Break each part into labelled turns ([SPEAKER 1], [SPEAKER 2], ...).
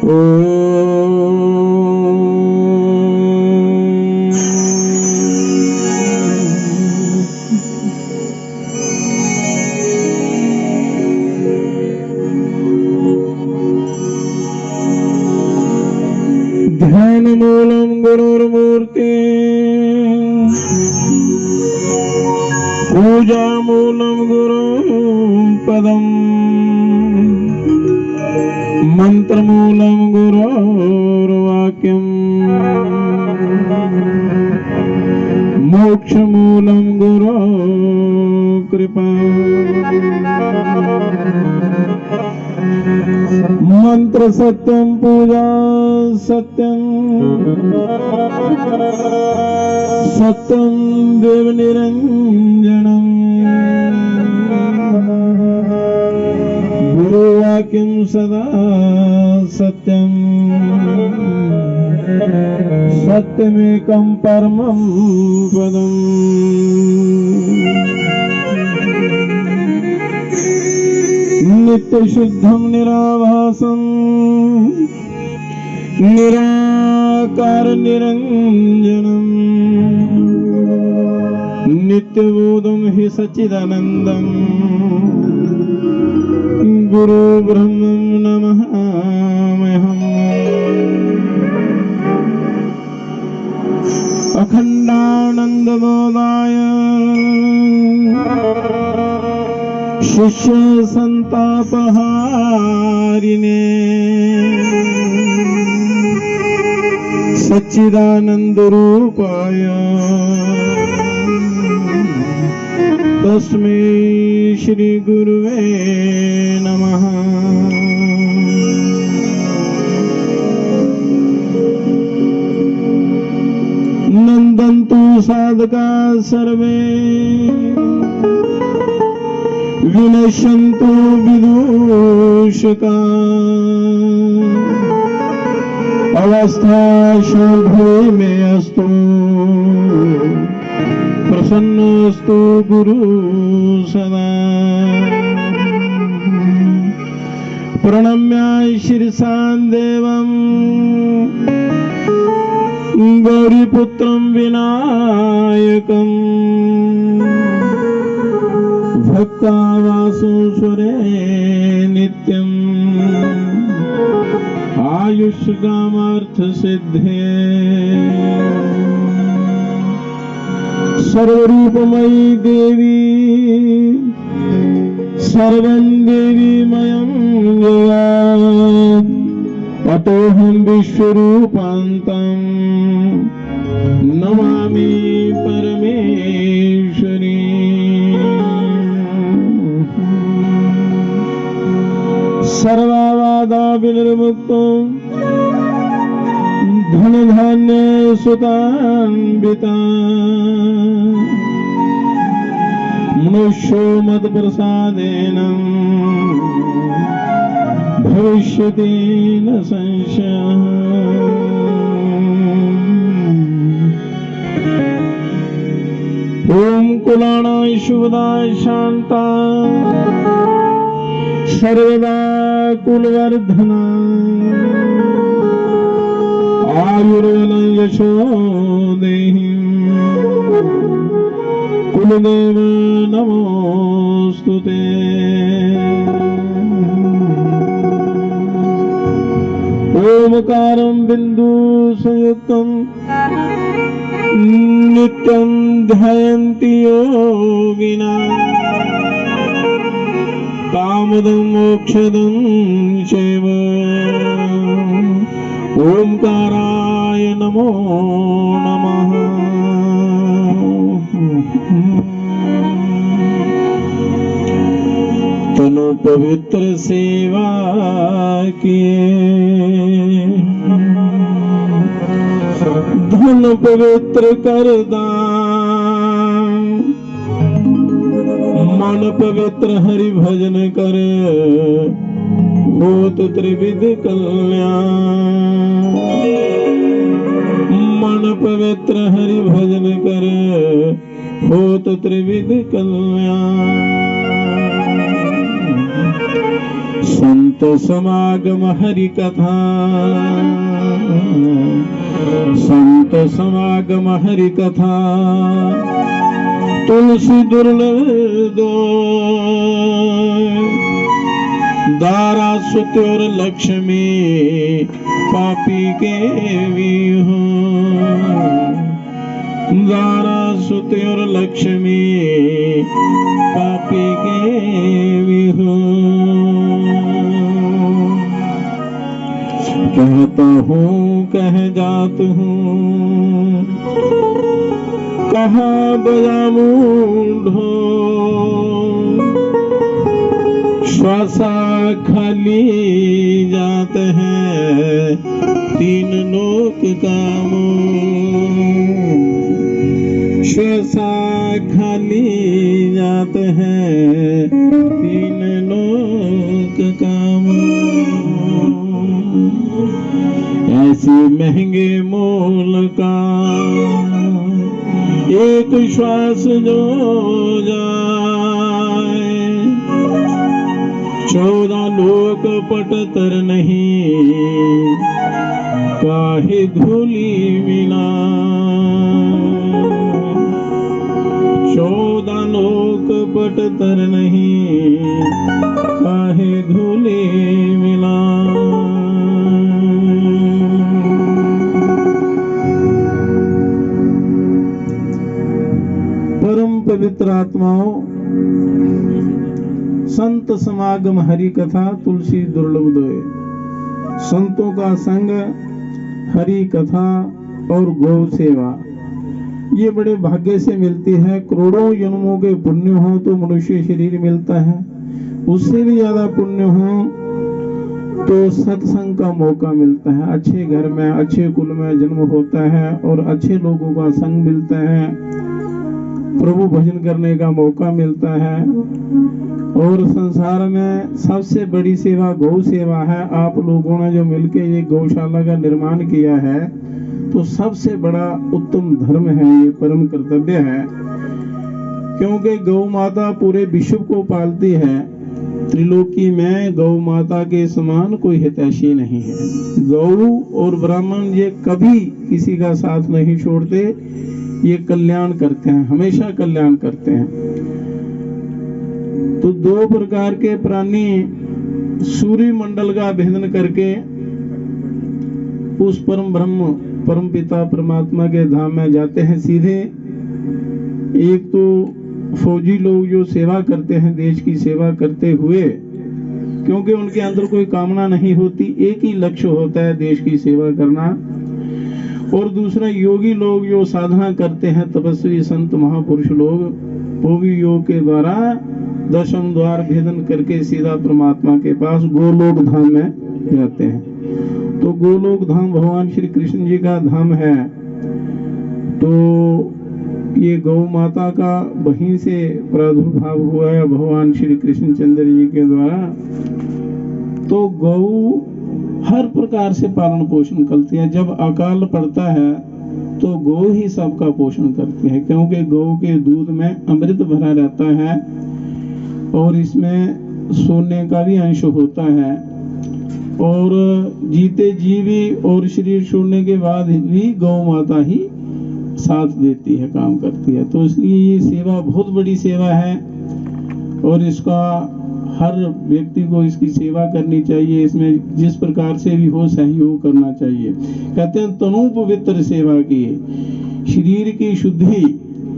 [SPEAKER 1] ध्यान मूलम गुरुर्मूर्ति पूजा मूलम गुरु पदम मंत्र मूलम गुरुर्वाक्यम मोक्ष मूलम गुरु कृपा मंत्र सत्यम पूजा सत्यम सत्यम देव निरंजनम गुरुवाक्यम सदा सत्यम सत्यमेकं परमं पदम् नित्य शुद्धं निराभासं निराकार निरंजनम् नित्यबोधं हि सच्चिदानन्दं गुरु ब्रह्मं नमाम्यहम् अखंडानंदबोधाय शिष्य संतापहारिणे सच्चिदानंद रूपाय तस्मै श्री गुरुवे नमः। नंदन्तु साधका सर्वे विनश्यन्तु विदूषका अवस्था शोभे में अस्तु प्रसन्नस्तु गुरु सदा। प्रणम्य शिरसां देवं गौरीपुत्रं विनायकम् भक्तावासो स्वरे नित्यम् आयुष्कामार्थ सिद्धे सर्वरूपमयी देवी सर्वं देवीमयं जगत् अतोऽहं विश्वरूपान्तं नमामि परमेश्वरी। सर्वबाधा विनिर्मुक्तं धन धान्य सुतान्विता मनुष्यो मत्प्रसादेन भविष्यति न संशयः। ओम कुलानाय शुभदाय शांता सर्वदा कुलवर्धना आयुर्बलं यशो देहि कुलदेव नमोस्तुते। ओमकारं बिंदु संयुक्तं नित्यं ध्यायन्ति योगिना कामदं मोक्षदं चैव ओंकाराय नमो नमः। तनु पवित्र सेवा किए धन पवित्र कर दान मन पवित्र हरि भजन करे होत त्रिविध कल्याण। मन पवित्र हरि भजन करे होत त्रिविध कल्याण। संत समागम हरि कथा, संत समागम हरि कथा, तुलसी दुर्लभ दारा सुत और लक्ष्मी पापी के भी हो, दारा सुत और लक्ष्मी पापी के भी हो। कहता हूँ कह जात हूँ, कहाँ बजाऊं ढोल, श्वासा खाली जात है तीन लोक कामों, श्वासा खाली जात है तीन लोक कामों। ऐसे महंगे मोल का एक श्वास जो जाए, 14 लोक पटतर नहीं काहे धूली मिला, 14 लोक पटतर नहीं काहे धूली मिला। परम पवित्र आत्माओं, संत समागम हरि कथा तुलसी दुर्लभ दोए। संतों का संग, हरि कथा और गौ सेवा ये बड़े भाग्य से मिलती है। करोड़ों जन्मों के पुण्य हो तो मनुष्य शरीर मिलता है, उससे भी ज्यादा पुण्य हो तो सत्संग का मौका मिलता है। अच्छे घर में अच्छे कुल में जन्म होता है और अच्छे लोगों का संग मिलता है, प्रभु भजन करने का मौका मिलता है। और संसार में सबसे बड़ी सेवा गौ सेवा है। आप लोगों ने जो मिलके ये गौशाला का निर्माण किया है तो सबसे बड़ा उत्तम धर्म है, ये परम कर्तव्य है, क्योंकि गौ माता पूरे विश्व को पालती है। त्रिलोकी में गौ माता के समान कोई हितैषी नहीं है। गौ और ब्राह्मण ये कभी किसी का साथ नहीं छोड़ते, ये कल्याण करते हैं, हमेशा कल्याण करते हैं। तो 2 प्रकार के प्राणी सूर्य मंडल का भेदन करके उस परम ब्रह्म परम पिता परमात्मा के धाम में जाते हैं सीधे। एक तो फौजी लोग जो सेवा करते हैं देश की सेवा करते हुए, क्योंकि उनके अंदर कोई कामना नहीं होती, एक ही लक्ष्य होता है देश की सेवा करना। और दूसरा योगी लोग जो साधना करते हैं, तपस्वी संत महापुरुष लोग, वो भी योग के द्वारा 10 द्वार भेदन करके सीधा परमात्मा के पास गोलोक धाम में जाते हैं। तो गोलोक धाम भगवान श्री कृष्ण जी का धाम है। तो ये गौ माता का वहीं से प्रादुर्भाव हुआ है भगवान श्री कृष्ण चंद्र जी के द्वारा। तो गौ हर प्रकार से पालन पोषण करती है। जब अकाल पड़ता है तो गौ ही सबका पोषण करती है, क्योंकि गौ के दूध में अमृत भरा रहता है और इसमें सोने का भी अंश होता है। और जीते जी भी और शरीर छोड़ने के बाद भी गौ माता ही साथ देती है, काम करती है। तो इसलिए ये सेवा बहुत बड़ी सेवा है और इसका हर व्यक्ति को इसकी सेवा करनी चाहिए। इसमें जिस प्रकार से भी हो सहयोग करना चाहिए। कहते हैं तनु पवित्र सेवा की, शरीर की शुद्धि,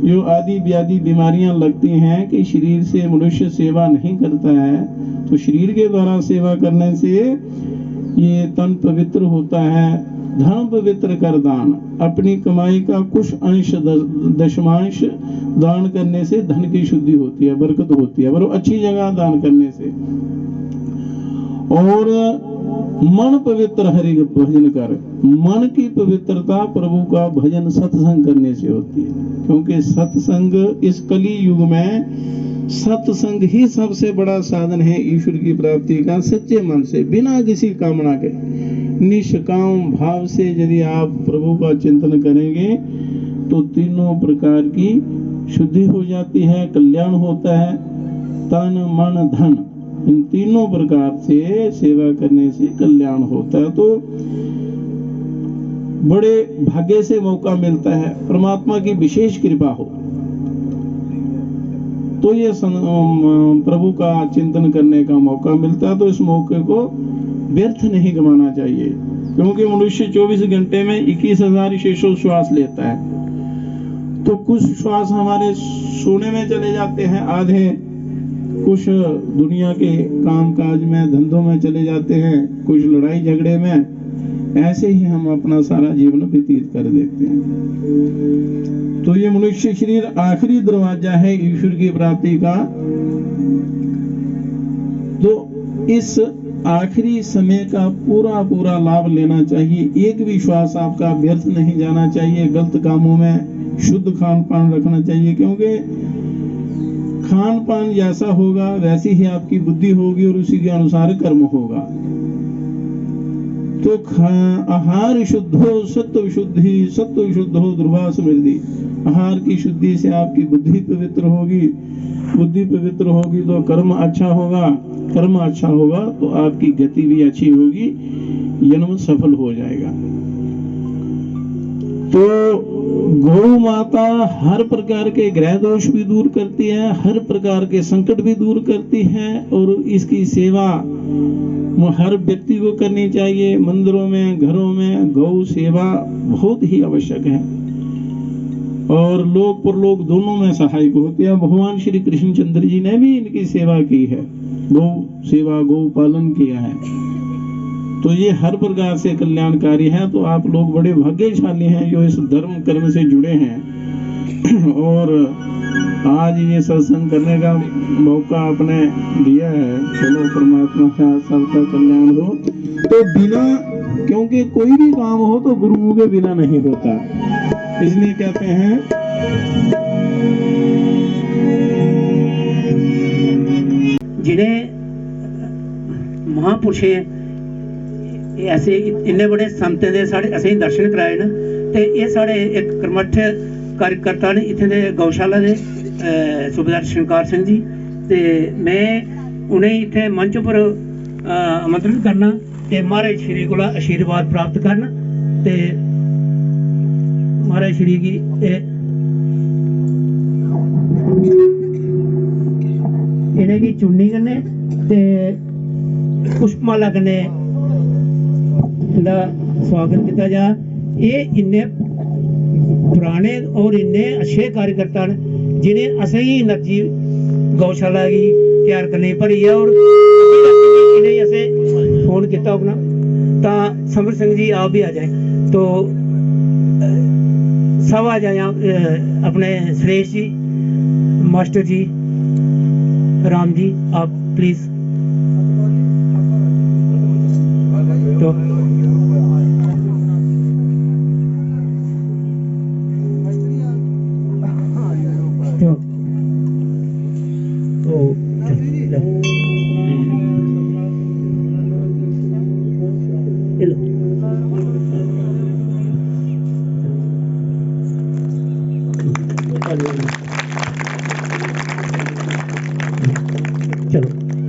[SPEAKER 1] जो आदि व्याधि बीमारियां लगती हैं कि शरीर से मनुष्य सेवा नहीं करता है, तो शरीर के द्वारा सेवा करने से ये तन पवित्र होता है। धन पवित्र कर दान, अपनी कमाई का कुछ अंश दशमांश दान करने से धन की शुद्धि होती है, बरकत होती है, बरो अच्छी जगह दान करने से। और मन पवित्र हरि भजन कर, मन की पवित्रता प्रभु का भजन सत्संग करने से होती है, क्योंकि सत्संग इस कली युग में सत्संग ही सबसे बड़ा साधन है ईश्वर की प्राप्ति का। सच्चे मन से, बिना किसी कामना के, निष्काम भाव से यदि आप प्रभु का चिंतन करेंगे तो तीनों प्रकार की शुद्धि हो जाती है, कल्याण होता है। तन मन धन, इन तीनों प्रकार से सेवा करने से कल्याण होता है। तो बड़े भाग्य से मौका मिलता है, परमात्मा की विशेष कृपा हो तो ये प्रभु का चिंतन करने का मौका मिलता है। तो इस मौके को व्यर्थ नहीं गंवाना चाहिए, क्योंकि मनुष्य 24 घंटे में 21,600 श्वास लेता है। तो कुछ श्वास हमारे सोने में चले जाते हैं, आधे कुछ दुनिया के काम काज में, धंधों में चले जाते हैं, कुछ लड़ाई झगड़े में। ऐसे ही हम अपना सारा जीवन व्यतीत कर देते हैं। तो ये मनुष्य शरीर आखिरी दरवाजा है ईश्वर की प्राप्ति का। तो इस आखिरी समय का पूरा पूरा लाभ लेना चाहिए। एक भी श्वास आपका व्यर्थ नहीं जाना चाहिए। गलत कामों में शुद्ध खान पान रखना चाहिए, क्योंकि खान पान जैसा होगा वैसी ही आपकी बुद्धि होगी और उसी के अनुसार कर्म होगा। तो आहार शुद्धो सत्व शुद्धि, सत्व शुद्धो ध्रुवा समृद्धि। आहार की शुद्धि से आपकी बुद्धि पवित्र होगी, बुद्धि पवित्र होगी तो कर्म अच्छा होगा, कर्म अच्छा होगा तो आपकी गति भी अच्छी होगी, जन्म सफल हो जाएगा। तो गौ माता हर प्रकार के ग्रह दोष भी दूर करती है, हर प्रकार के संकट भी दूर करती है, और इसकी सेवा हर व्यक्ति को करनी चाहिए। मंदिरों में, घरों में गौ सेवा बहुत ही आवश्यक है और लोक परलोक दोनों में सहायक होती है। भगवान श्री कृष्णचंद्र जी ने भी इनकी सेवा की है, गौ सेवा, गौ पालन किया है। तो ये हर प्रकार से कल्याणकारी है। तो आप लोग बड़े भाग्यशाली हैं जो इस धर्म कर्म से जुड़े हैं और आज ये सत्संग करने का मौका आपने दिया है। चलो परमात्मा का सबका कल्याण हो। तो बिना, क्योंकि कोई भी काम हो तो गुरुओं के बिना नहीं होता, इसलिए कहते हैं
[SPEAKER 2] जिन्हें महापुरुषे ऐसे इन्ने बड़े संतें दे साढ़े असें दर्शन कराए न, ते ये साढ़े एक कर्मठ कार्यकर्ता ने इत्थे दे गौशाला दे सूबेदार शंकर सिंह जी, ते मैं उन्हें इत्थे मंच पर आमंत्रण करना ते महाराज श्री कोला आशीर्वाद प्राप्त करना ते महाराज श्री की इन्हें की चुन्नी कन्नै ते पुष्पमाला कन्नै इनका स्वागत किया जा। ये इन्ने पुराने और इन्ने अच्छे कार्यकर्ता ने जिन्हें असें ही एनर्जी गौशाला की तैयार करने भरी है और इन्हें असें फोन किया अपना। तो समर सिंह जी आप भी आ जाए, तो सब आ जाए अपने सुरेश जी, मास्टर जी, राम जी, आप प्लीज। तो